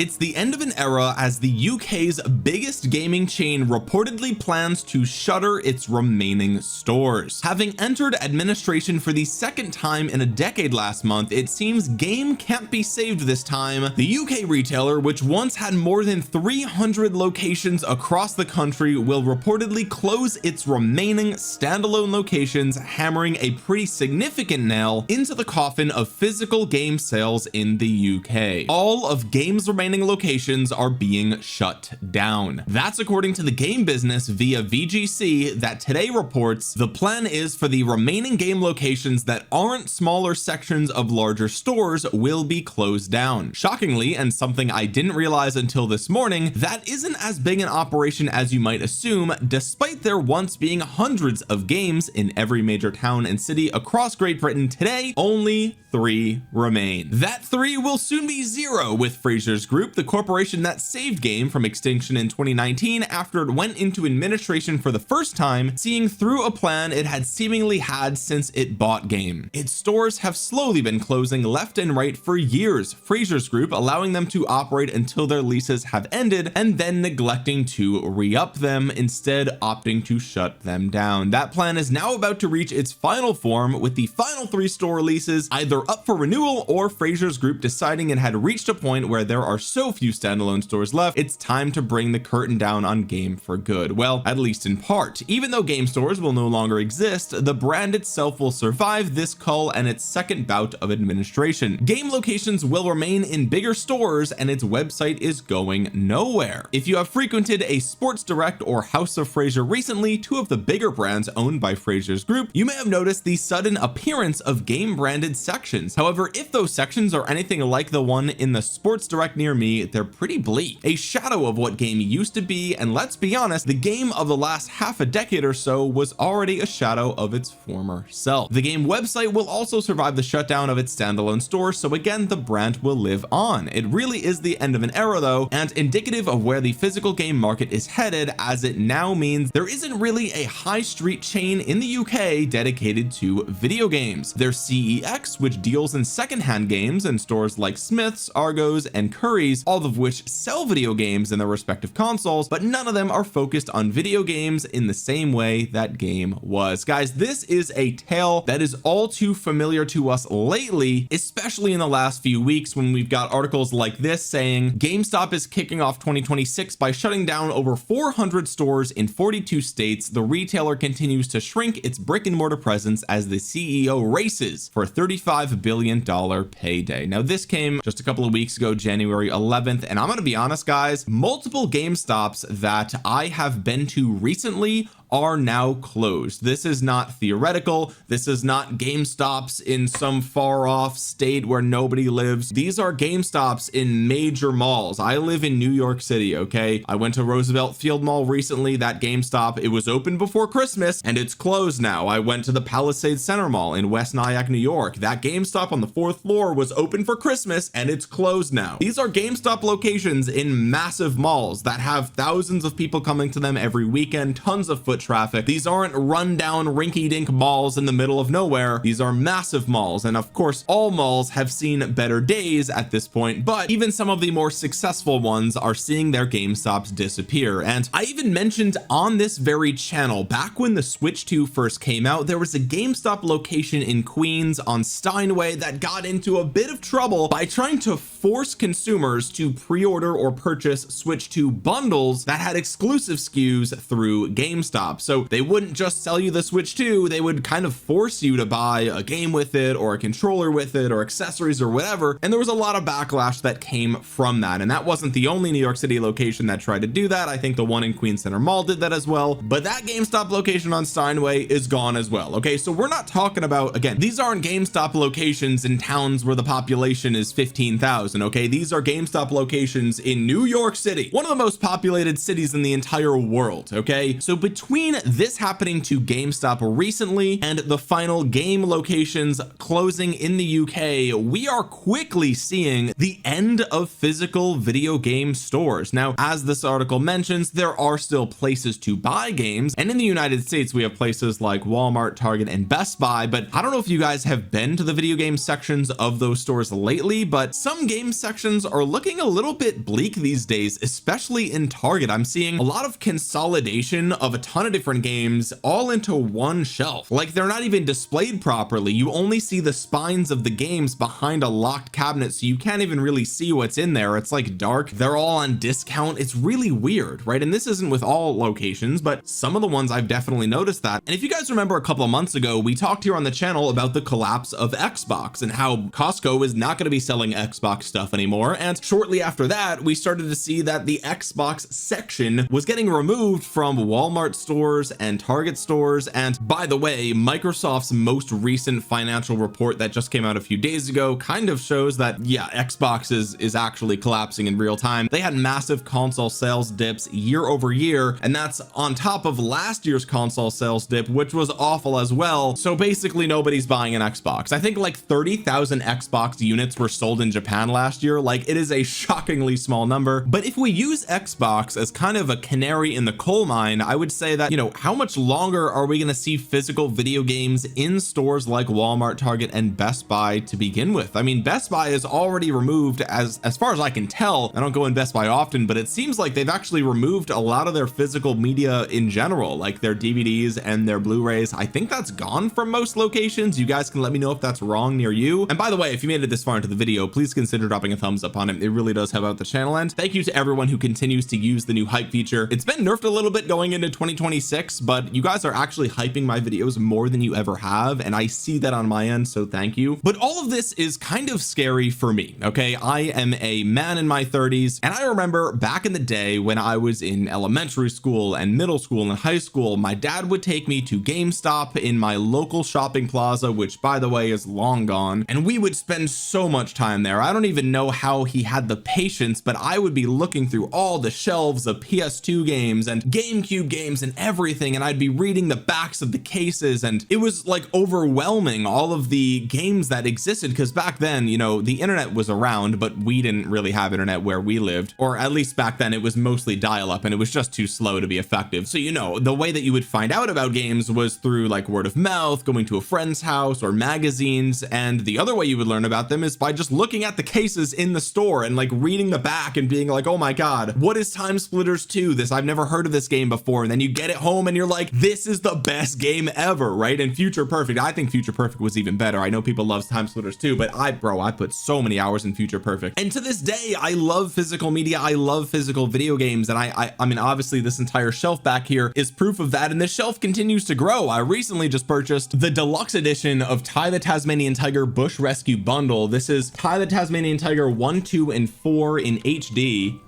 It's the end of an era as the UK's biggest gaming chain reportedly plans to shutter its remaining stores. Having entered administration for the second time in a decade last month, it seems game can't be saved this time. The UK retailer, which once had more than 300 locations across the country, will reportedly close its remaining standalone locations, hammering a pretty significant nail into the coffin of physical game sales in the UK. All of Game's remaining locations are being shut down. That's according to the Game Business via VGC, that today reports the plan is for the remaining Game locations that aren't smaller sections of larger stores will be closed down. Shockingly, and something I didn't realize until this morning, that isn't as big an operation as you might assume, despite there once being hundreds of games in every major town and city across Great Britain. Today only 3 remain. That 3 will soon be 0 with Fraser's Group, the corporation that saved Game from extinction in 2019 after it went into administration for the first time, seeing through a plan it had seemingly had since it bought Game. Its stores have slowly been closing left and right for years, Fraser's Group allowing them to operate until their leases have ended and then neglecting to re-up them, instead opting to shut them down. That plan is now about to reach its final form, with the final 3 store leases either up for renewal or Fraser's Group deciding it had reached a point where there are so few standalone stores left, it's time to bring the curtain down on Game for good. Well, at least in part. Even though Game stores will no longer exist, the brand itself will survive this cull and its second bout of administration. Game locations will remain in bigger stores and its website is going nowhere. If you have frequented a Sports Direct or House of Fraser recently, 2 of the bigger brands owned by Fraser's Group, you may have noticed the sudden appearance of Game branded sections. However, if those sections are anything like the one in the Sports Direct near me, they're pretty bleak, a shadow of what Game used to be. And let's be honest, the Game of the last half a decade or so was already a shadow of its former self. The Game website will also survive the shutdown of its standalone store, so again the brand will live on. It really is the end of an era though, and indicative of where the physical game market is headed, as it now means there isn't really a high street chain in the UK dedicated to video games. There's CEX, which deals in secondhand games, and stores like Smith's, Argos and Curry's, all of which sell video games in their respective consoles, but none of them are focused on video games in the same way that Game was. Guys, this is a tale that is all too familiar to us lately, especially in the last few weeks, when we've got articles like this saying GameStop is kicking off 2026 by shutting down over 400 stores in 42 states. The retailer continues to shrink its brick and mortar presence as the CEO races for a $35 billion payday. Now this came just a couple of weeks ago, January 11th, and I'm going to be honest guys, multiple GameStops that I have been to recently are now closed. This is not theoretical. This is not GameStops in some far off state where nobody lives. These are GameStops in major malls. I live in New York City, okay? I went to Roosevelt Field Mall recently. That GameStop, it was open before Christmas and it's closed now. I went to the Palisades Center Mall in West Nyack, New York. That GameStop on the 4th floor was open for Christmas and it's closed now. These are GameStop locations in massive malls that have thousands of people coming to them every weekend, tons of foot traffic. These aren't rundown rinky-dink malls in the middle of nowhere. These are massive malls, and of course all malls have seen better days at this point, but even some of the more successful ones are seeing their GameStops disappear. And I even mentioned on this very channel, back when the Switch 2 first came out, there was a GameStop location in Queens on Steinway that got into a bit of trouble by trying to force consumers to pre-order or purchase Switch 2 bundles that had exclusive SKUs through GameStop. So they wouldn't just sell you the Switch 2, they would kind of force you to buy a game with it or a controller with it or accessories or whatever. And there was a lot of backlash that came from that. And that wasn't the only New York City location that tried to do that. I think the one in Queens Center Mall did that as well, but that GameStop location on Steinway is gone as well. Okay, so we're not talking about, again, these aren't GameStop locations in towns where the population is 15,000. okay, these are GameStop locations in New York City, one of the most populated cities in the entire world. Okay, so between between this happening to GameStop recently and the final game locations closing in the UK, we are quickly seeing the end of physical video game stores. Now, as this article mentions, there are still places to buy games, and in the United States we have places like Walmart, Target, and Best Buy, but I don't know if you guys have been to the video game sections of those stores lately, but some game sections are looking a little bit bleak these days, especially in Target. I'm seeing a lot of consolidation of a ton of different games all into one shelf. Like, they're not even displayed properly. You only see the spines of the games behind a locked cabinet, so you can't even really see what's in there. It's like dark. They're all on discount. It's really weird, right? And this isn't with all locations, but some of the ones I've definitely noticed that. And if you guys remember, a couple of months ago we talked here on the channel about the collapse of Xbox and how Costco is not going to be selling Xbox stuff anymore, and shortly after that we started to see that the Xbox section was getting removed from Walmart stores and Target stores. And by the way, Microsoft's most recent financial report that just came out a few days ago kind of shows that, yeah, Xbox is actually collapsing in real time. They had massive console sales dips year over year, and that's on top of last year's console sales dip, which was awful as well. So basically nobody's buying an Xbox. I think like 30,000 Xbox units were sold in Japan last year. Like, it is a shockingly small number. But if we use Xbox as kind of a canary in the coal mine, I would say that, you know, how much longer are we going to see physical video games in stores like Walmart, Target, and Best Buy to begin with? I mean, Best Buy is already removed, as far as I can tell. I don't go in Best Buy often, but it seems like they've actually removed a lot of their physical media in general, like their DVDs and their Blu-rays. I think that's gone from most locations. You guys can let me know if that's wrong near you. And by the way, if you made it this far into the video, please consider dropping a thumbs up on it. It really does help out the channel. And thank you to everyone who continues to use the new hype feature. It's been nerfed a little bit going into 2026, but you guys are actually hyping my videos more than you ever have, and I see that on my end, so thank you. But all of this is kind of scary for me, okay? I am a man in my 30s, and I remember back in the day when I was in elementary school and middle school and high school, my dad would take me to GameStop in my local shopping plaza, which by the way is long gone, and we would spend so much time there. I don't even know how he had the patience, but I would be looking through all the shelves of PS2 games and GameCube games and everything, and I'd be reading the backs of the cases, and it was like overwhelming, all of the games that existed, because back then, you know, the internet was around, but we didn't really have internet where we lived, or at least back then it was mostly dial-up, and it was just too slow to be effective. So, you know, the way that you would find out about games was through like word of mouth, going to a friend's house, or magazines, and the other way you would learn about them is by just looking at the cases in the store and like reading the back and being like, oh my god, what is Time Splitters 2? I've never heard of this game before. And then you get it home and you're like, this is the best game ever, right? And Future Perfect, I think Future Perfect was even better. I know people love Time Splitters 2, but I put so many hours in Future Perfect, and to this day I love physical media. I love physical video games, and I mean, obviously this entire shelf back here is proof of that, and this shelf continues to grow. I recently just purchased the deluxe edition of Ty the Tasmanian Tiger Bush Rescue Bundle. This is Ty the Tasmanian Tiger 1, 2, and 4 in HD.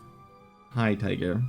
Hi, Tiger.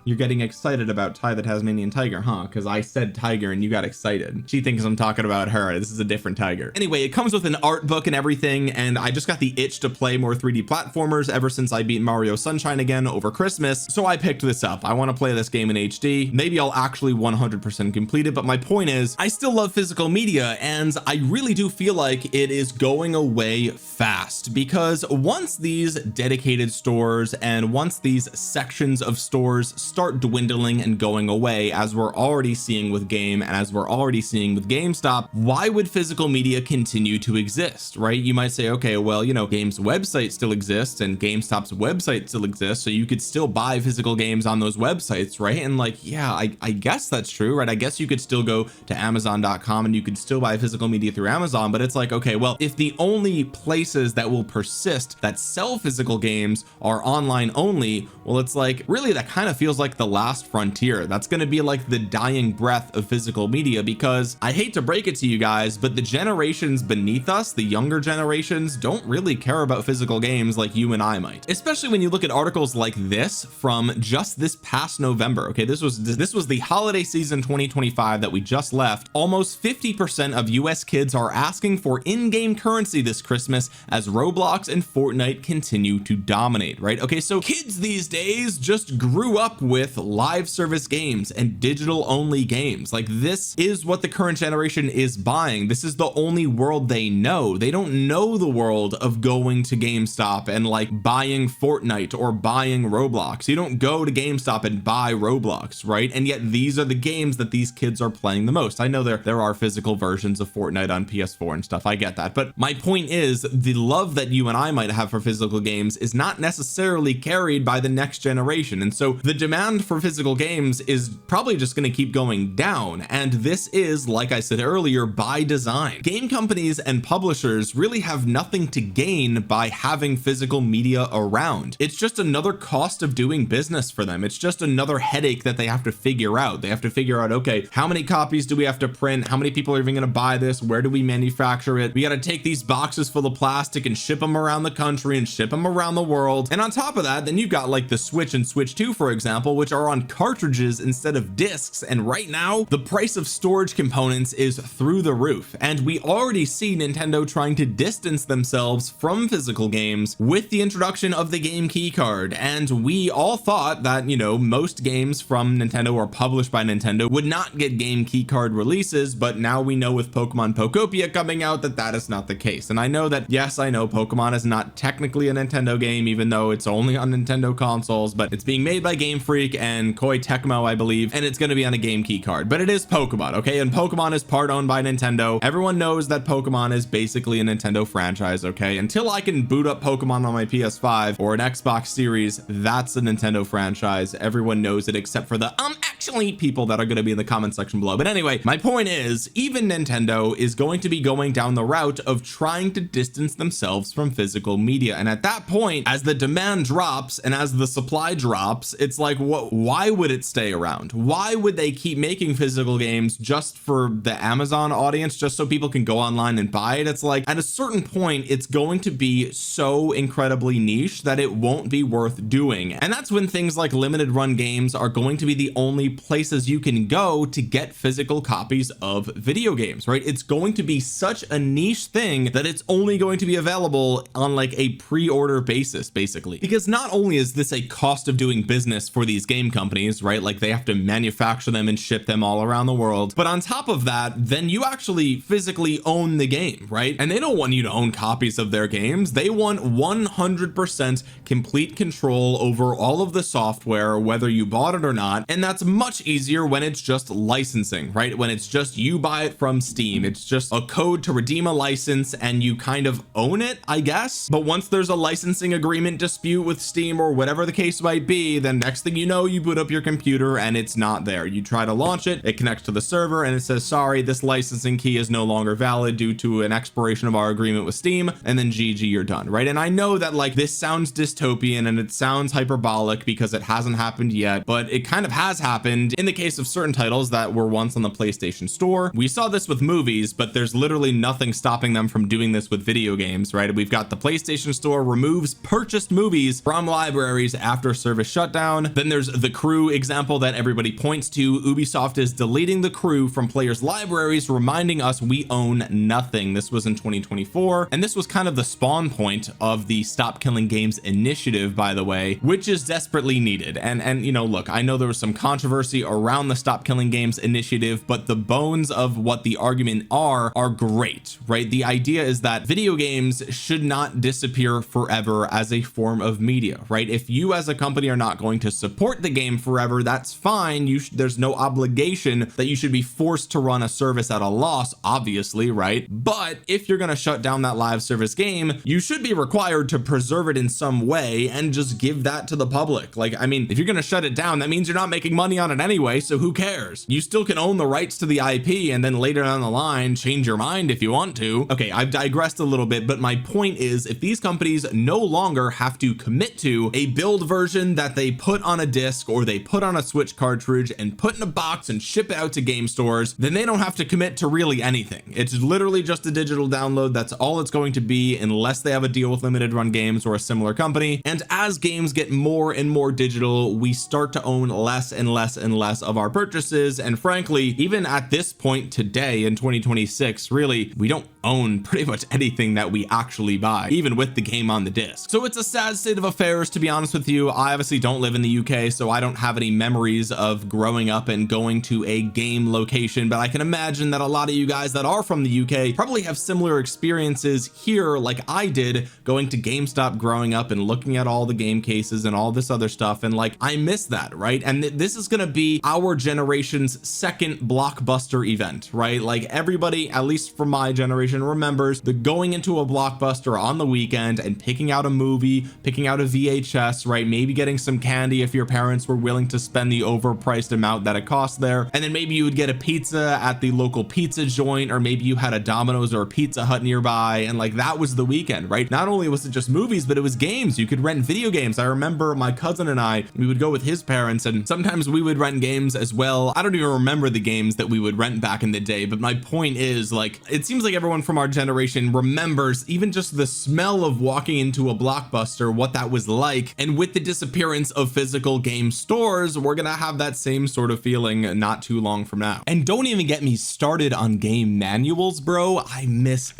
You're getting excited about Ty the Tasmanian Tiger, huh? Because I said tiger and you got excited. She thinks I'm talking about her. This is a different tiger. Anyway, it comes with an art book and everything, and I just got the itch to play more 3D platformers ever since I beat Mario Sunshine again over Christmas, so I picked this up. I want to play this game in HD. Maybe I'll actually 100% complete it, but my point is, I still love physical media, and I really do feel like it is going away fast, because once these dedicated stores and once these sections of stores start dwindling and going away, as we're already seeing with Game and as we're already seeing with GameStop, why would physical media continue to exist, right? You might say, okay, well, you know, Game's website still exists and GameStop's website still exists, so you could still buy physical games on those websites, right? And like, yeah, I guess that's true, right? I guess you could still go to Amazon.com and you could still buy physical media through Amazon, but it's like, okay, well, if the only places that will persist that sell physical games are online only, well, it's like, really, that kind of feels like the last frontier. That's going to be like the dying breath of physical media, because I hate to break it to you guys, but the generations beneath us, the younger generations, don't really care about physical games like you and I might, especially when you look at articles like this from just this past November. Okay, this was the holiday season 2025 that we just left. Almost 50% of US kids are asking for in-game currency this Christmas as Roblox and Fortnite continue to dominate, right? Okay, so kids these days just grew up with with live service games and digital only games. Like, this is what the current generation is buying. This is the only world they know. They don't know the world of going to GameStop and like buying Fortnite or buying Roblox. You don't go to GameStop and buy Roblox, right? And yet these are the games that these kids are playing the most. I know there are physical versions of Fortnite on PS4 and stuff, I get that, but my point is the love that you and I might have for physical games is not necessarily carried by the next generation. And so the demand for physical games is probably just going to keep going down, and this is, like I said earlier, by design. Game companies and publishers really have nothing to gain by having physical media around. It's just another cost of doing business for them. It's just another headache that they have to figure out. They have to figure out, okay, how many copies do we have to print? How many people are even going to buy this? Where do we manufacture it? We got to take these boxes full of plastic and ship them around the country and ship them around the world. And on top of that, then you've got like the Switch and Switch 2, for example, which are on cartridges instead of discs. And right now the price of storage components is through the roof. And we already see Nintendo trying to distance themselves from physical games with the introduction of the game key card. And we all thought that, you know, most games from Nintendo or published by Nintendo would not get game key card releases, but now we know with Pokemon Pokopia coming out that that is not the case. And I know that, yes, I know Pokemon is not technically a Nintendo game, even though it's only on Nintendo consoles, but it's being made by Game Freak and Koei Tecmo, I believe, and it's going to be on a game key card. But it is Pokemon, okay? And Pokemon is part owned by Nintendo. Everyone knows that Pokemon is basically a Nintendo franchise, okay? Until I can boot up Pokemon on my PS5 or an Xbox Series, that's a Nintendo franchise. Everyone knows it except for the actually people that are going to be in the comment section below. But anyway, my point is, even Nintendo is going to be going down the route of trying to distance themselves from physical media. And at that point, as the demand drops and as the supply drops, it's like, why would it stay around? Why would they keep making physical games just for the Amazon audience, just so people can go online and buy it? It's like, at a certain point, it's going to be so incredibly niche that it won't be worth doing. And that's when things like limited run games are going to be the only places you can go to get physical copies of video games, right? It's going to be such a niche thing that it's only going to be available on like a pre-order basis, basically, because not only is this a cost of doing business for these game companies, right? Like they have to manufacture them and ship them all around the world, but on top of that, then you actually physically own the game, right? And they don't want you to own copies of their games. They want 100% complete control over all of the software, whether you bought it or not. And that's much easier when it's just licensing, right? When it's just you buy it from Steam, it's just a code to redeem a license and you kind of own it, I guess. But once there's a licensing agreement dispute with Steam or whatever the case might be, then next thing you know, you boot up your computer and it's not there. You try to launch it, it connects to the server and it says, sorry, this licensing key is no longer valid due to an expiration of our agreement with Steam, and then GG, you're done, right? And I know that like this sounds dystopian and it sounds hyperbolic because it hasn't happened yet, but it kind of has happened in the case of certain titles that were once on the PlayStation Store. We saw this with movies, but there's literally nothing stopping them from doing this with video games, right? We've got the PlayStation Store removes purchased movies from libraries after service shutdown. Then there's the Crew example that everybody points to. Ubisoft is deleting the Crew from players' libraries, reminding us we own nothing. This was in 2024, and this was kind of the spawn point of the Stop Killing Games initiative, by the way, which is desperately needed. And you know, look, I know there was some controversy around the Stop Killing Games initiative, but the bones of what the argument are great, right? The idea is that video games should not disappear forever as a form of media, right? If you as a company are not going to support the game forever, that's fine. There's no obligation that you should be forced to run a service at a loss, obviously, right? But if you're going to shut down that live service game, you should be required to preserve it in some way and just give that to the public. Like, I mean, if you're going to shut it down, that means you're not making money on it anyway, so who cares? You still can own the rights to the IP and then later down the line change your mind if you want to. Okay, I've digressed a little bit, but my point is, if these companies no longer have to commit to a build version that they put on a disc or they put on a Switch cartridge and put in a box and ship it out to game stores, then they don't have to commit to really anything. It's literally just a digital download. That's all it's going to be, unless they have a deal with Limited Run Games or a similar company. And as games get more and more digital, we start to own less and less less and less of our purchases. And frankly, even at this point today in 2026, really, we don't own pretty much anything that we actually buy, even with the game on the disc. So it's a sad state of affairs, to be honest with you. I obviously don't live in the UK, so I don't have any memories of growing up and going to a game location, but I can imagine that a lot of you guys that are from the UK probably have similar experiences here, like I did, going to GameStop growing up and looking at all the game cases and all this other stuff. And like, I miss that, right? And this is going to be our generation's second blockbuster event, right? Like everybody, at least from my generation, remembers the going into a blockbuster on the weekend and picking out a movie, picking out a VHS, right? Maybe getting some candy if your parents were willing to spend the overpriced amount that it cost there. And then maybe you would get a pizza at the local pizza joint, or maybe you had a Domino's or a Pizza Hut nearby. And like, that was the weekend, right? Not only was it just movies, but it was games. You could rent video games. I remember my cousin and I, we would go with his parents, and sometimes we would rent games as well. I don't even remember the games that we would rent back in the day, but my point is, like, it seems like everyone from our generation remembers even just the smell of walking into a blockbuster, what that was like. And with the disappearance of physical game stores, we're gonna have that same sort of feeling not too long from now. And don't even get me started on game manuals, bro. I miss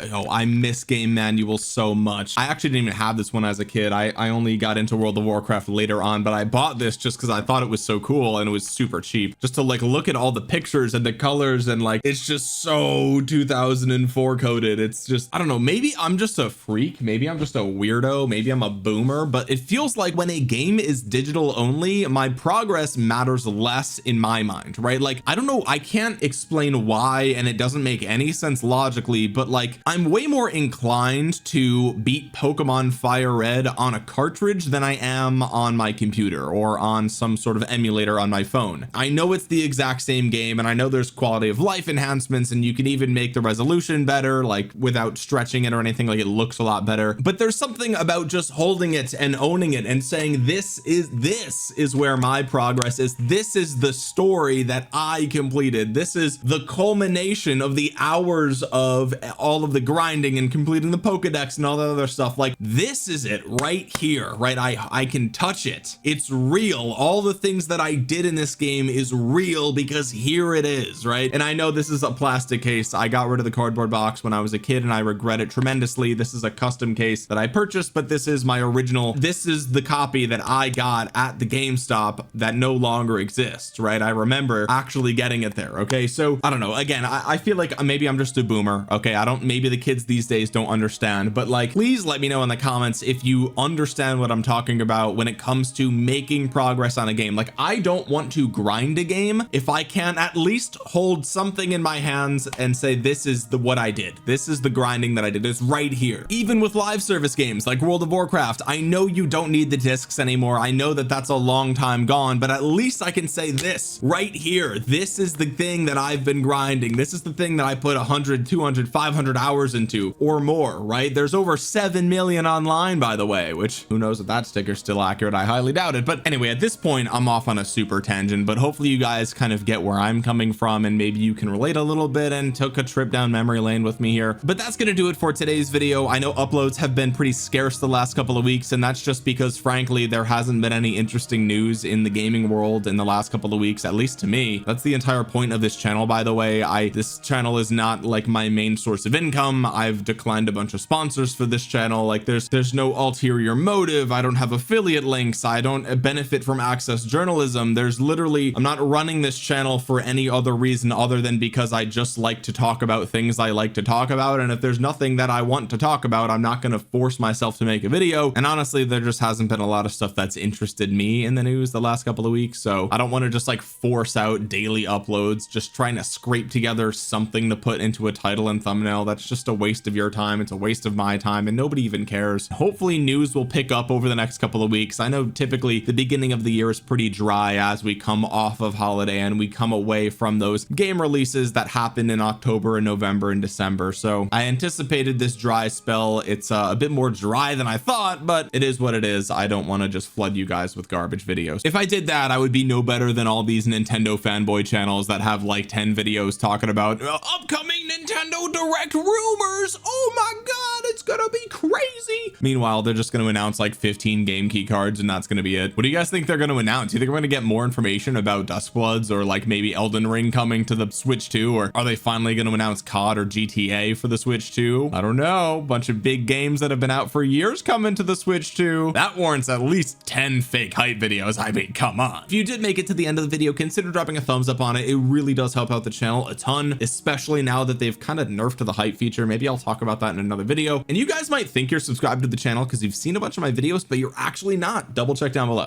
game manuals so much. I actually didn't even have this one as a kid. I only got into World of Warcraft later on, but I bought this just because I thought it was so cool, and it was super cheap, just to like look at all the pictures and the colors, and like, it's just so 2004 coded. It's just, I don't know, maybe I'm just a freak, maybe I'm just a weirdo, maybe I'm a boomer, but it feels like when a game is digital only, my progress matters less in my mind, right? Like, I don't know, I can't explain why, and it doesn't make any sense logically, but like, I'm way more inclined to beat Pokemon Fire Red on a cartridge than I am on my computer or on some sort of emulator on my phone. I know it's the exact same game, and I know there's quality of life enhancements, and you can even make the resolution better, like without stretching it or anything. Like, it looks a lot better, but there's something about just holding it and owning it and saying, this is where my progress is. This is the story that I completed. This is the culmination of the hours of all of the grinding and completing the Pokedex and all that other stuff. Like, this is it right here, right? I can touch it. It's real. All the things that I did in this game is real because here it is, right? And I know this is a plastic case. I got rid of the cardboard box when I was a kid, and I regret it tremendously. This is a custom case that I purchased, but this is my original. This is the copy that I got at the GameStop that no longer exists, right? I remember actually getting it there. Okay, so I don't know, again, I feel like maybe I'm just a boomer. Okay, maybe the kids these days don't understand, but like, please let me know in the comments if you understand what I'm talking about when it comes to making progress on a game. Like, I don't want to grind a game if I can at least hold something in my hands and say, this is what I did. This is the grinding that I did. It's right here. Even with live service games like World of Warcraft, I know you don't need the discs anymore. I know that that's a long time gone, but at least I can say this right here. This is the thing that I've been grinding. This is the thing that I put 100, 200, 500 hours into or more, right? There's over 7 million online, by the way, which who knows if that sticker's still accurate. I highly doubt it. But anyway, at this point, I'm off on a super tangent, but hopefully you guys kind of get where I'm coming from, and maybe you can relate a little bit and took a trip down memory lane with me here. But that's going to do it for today's video. I know uploads have been pretty scarce the last couple of weeks, and that's just because frankly, there hasn't been any interesting news in the gaming world in the last couple of weeks, at least to me. That's the entire point of this channel, by the way. This channel is not like my main source of income. I've declined a bunch of sponsors for this channel. Like, there's no ulterior motive. I don't have affiliate links. I don't benefit from Access Journalism. There's literally, I'm not running this channel for any other reason other than because I just like to talk about things I like to talk about. And if there's nothing that I want to talk about, I'm not going to force myself to make a video. And honestly, there just hasn't been a lot of stuff that's interested me in the news the last couple of weeks. So I don't want to just like force out daily uploads, just trying to scrape together something to put into a title and thumbnail. That's just a waste of your time. It's a waste of my time, and nobody even cares. Hopefully news will pick up over the next couple of weeks. I know typically the beginning of the year is pretty dry as we come off of holiday and we come away from those game releases that happened in October and November and December. So I anticipated this dry spell. It's a bit more dry than I thought, but it is what it is. I don't want to just flood you guys with garbage videos. If I did that, I would be no better than all these Nintendo fanboy channels that have like 10 videos talking about upcoming Nintendo Direct rumors. Oh my God, it's gonna be crazy. Meanwhile, they're just going to announce like 15 game key cards and that's going to be it. What do you guys think they're going to announce? Do you think we're going to get more information about Duskbloods or like maybe Elden Ring coming to the Switch 2, or are they finally going to announce COD or GTA for the Switch 2? I don't know. Bunch of big games that have been out for years coming to the Switch 2. That warrants at least 10 fake hype videos. I mean, come on. If you did make it to the end of the video, consider dropping a thumbs up on it. It really does help out the channel a ton, especially now that they've kind of nerfed the hype feature. Maybe I'll talk about that in another video. And you guys might think you're subscribed to the channel because you've seen a bunch of my videos, but you're actually not. Double check down below.